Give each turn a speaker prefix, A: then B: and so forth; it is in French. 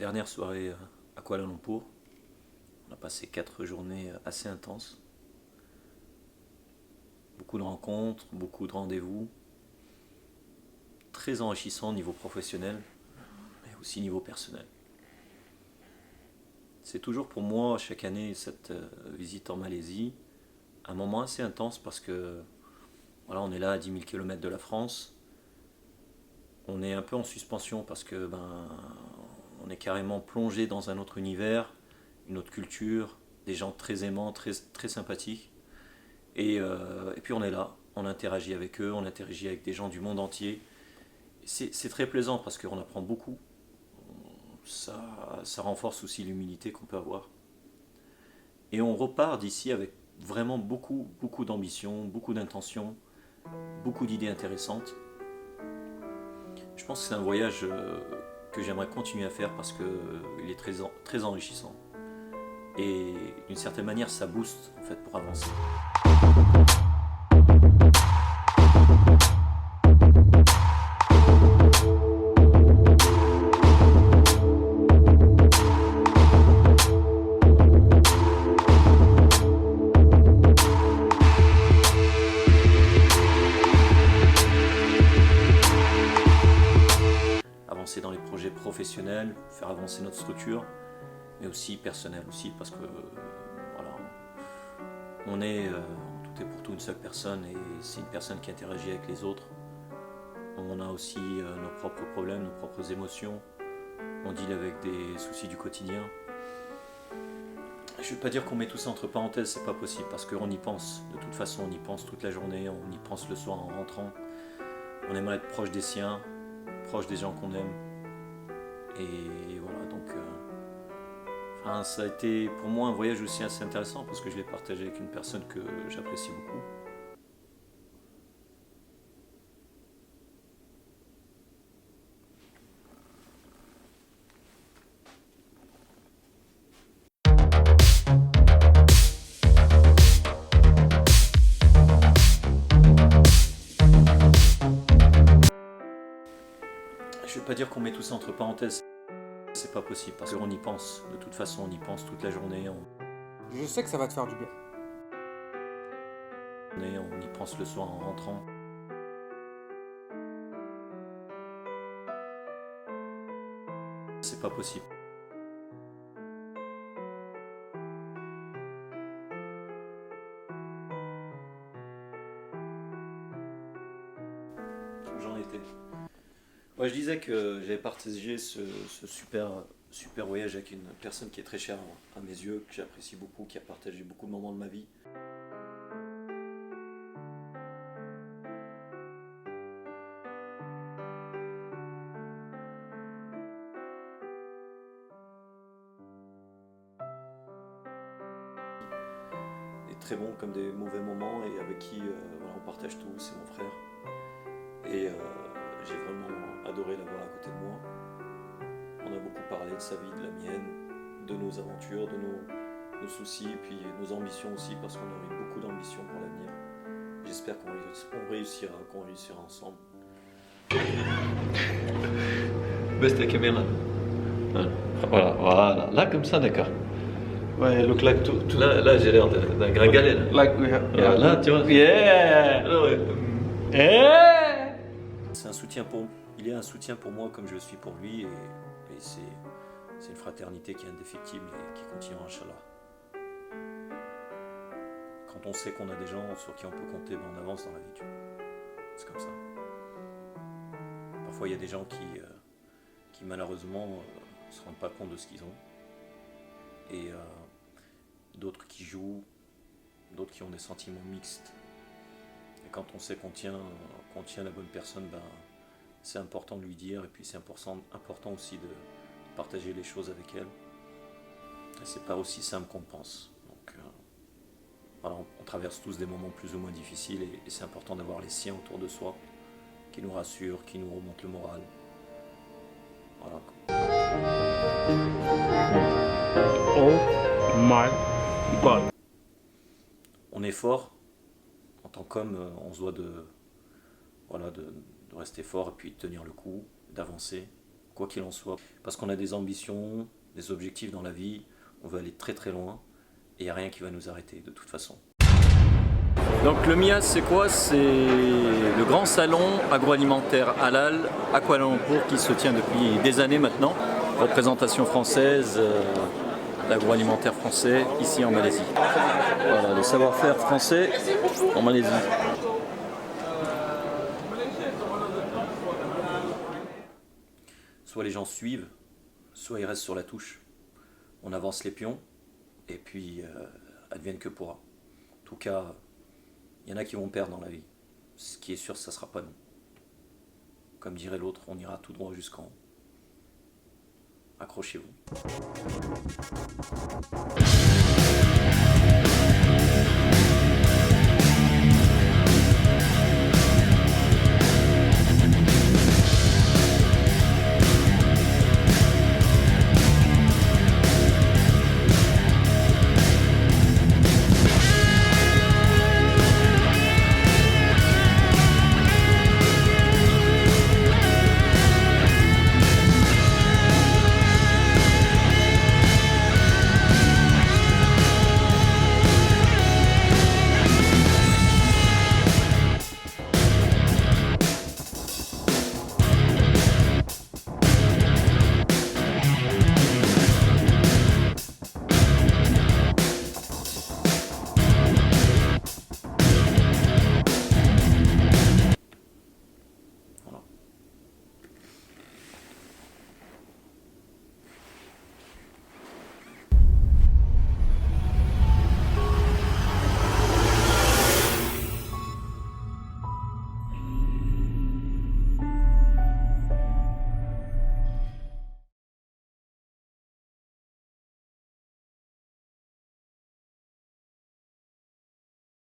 A: Dernière soirée à Kuala Lumpur. On a passé 4 journées assez intenses. Beaucoup de rencontres, beaucoup de rendez-vous. Très enrichissant au niveau professionnel, mais aussi niveau personnel. C'est toujours pour moi, chaque année, cette visite en Malaisie, un moment assez intense parce que voilà, on est là à 10 000 km de la France. On est un peu en suspension parce que on est carrément plongé dans un autre univers, une autre culture, des gens très aimants, très, très sympathiques. Et puis on est là, on interagit avec eux, on interagit avec des gens du monde entier. C'est très plaisant parce qu'on apprend beaucoup. Ça renforce aussi l'humilité qu'on peut avoir. Et on repart d'ici avec vraiment beaucoup, beaucoup d'ambition, beaucoup d'intention, beaucoup d'idées intéressantes. Je pense que c'est un voyage que j'aimerais continuer à faire parce qu'il est très, très enrichissant. Et d'une certaine manière, ça booste en fait pour avancer. Avancer dans les projets professionnels, faire avancer notre structure, mais aussi personnel aussi, parce que voilà, on est en tout et pour tout une seule personne et c'est une personne qui interagit avec les autres. On a aussi nos propres problèmes, nos propres émotions. On deal avec des soucis du quotidien. Je ne veux pas dire qu'on met tout ça entre parenthèses, c'est pas possible parce qu'on y pense. De toute façon, on y pense toute la journée, on y pense le soir en rentrant. On aimerait être proche des siens, proche des gens qu'on aime. Et voilà, donc ça a été pour moi un voyage aussi assez intéressant parce que je l'ai partagé avec une personne que j'apprécie beaucoup. Je ne veux pas dire qu'on met tout ça entre parenthèses, c'est pas possible parce qu'on y pense. De toute façon, on y pense toute la journée,
B: Je sais que ça va te faire du bien.
A: on y pense le soir en rentrant. C'est pas possible. Où j'en étais. Ouais, je disais que j'avais partagé ce super voyage avec une personne qui est très chère à mes yeux, que j'apprécie beaucoup, qui a partagé beaucoup de moments de ma vie. Des très bons comme des mauvais moments et avec qui voilà, on partage tout, c'est mon frère. Et j'ai vraiment adoré l'avoir à côté de moi. On a beaucoup parlé de sa vie, de la mienne, de nos aventures, de nos soucis, et puis nos ambitions aussi, parce qu'on a eu beaucoup d'ambitions pour l'avenir. J'espère qu'on réussira ensemble. Baisse ta caméra. Voilà, là comme ça, d'accord.
C: Ouais, look like
A: Là j'ai l'air d'un gringalet. Là.
C: like we have.
A: Là, tu vois.
C: Yeah.
A: Ah ouais.
C: Yeah.
A: Il est un soutien pour moi comme je le suis pour lui, et c'est une fraternité qui est indéfectible et qui continuera, Inch'Allah. Quand on sait qu'on a des gens sur qui on peut compter, on avance dans la vie. C'est comme ça. Parfois, il y a des gens qui malheureusement ne se rendent pas compte de ce qu'ils ont. Et d'autres qui jouent, d'autres qui ont des sentiments mixtes. Et quand on sait qu'on tient la bonne personne, c'est important de lui dire, et puis c'est important aussi de partager les choses avec elle. Et c'est pas aussi simple qu'on pense. Donc voilà, on traverse tous des moments plus ou moins difficiles, et c'est important d'avoir les siens autour de soi, qui nous rassurent, qui nous remontent le moral. Voilà.
C: Oh my God.
A: On est fort, en tant qu'homme, on se doit de rester fort et puis de tenir le coup, d'avancer, quoi qu'il en soit. Parce qu'on a des ambitions, des objectifs dans la vie, on veut aller très très loin, et il n'y a rien qui va nous arrêter de toute façon. Donc le MIAS c'est quoi? C'est le grand salon agroalimentaire halal à Kuala Lumpur qui se tient depuis des années maintenant. Représentation française, l'agroalimentaire français ici en Malaisie. Voilà, le savoir-faire français en Malaisie. Soit les gens suivent, soit ils restent sur la touche. On avance les pions et puis advienne que pourra. En tout cas, il y en a qui vont perdre dans la vie. Ce qui est sûr, ça ne sera pas nous. Comme dirait l'autre, on ira tout droit jusqu'en haut. Accrochez-vous.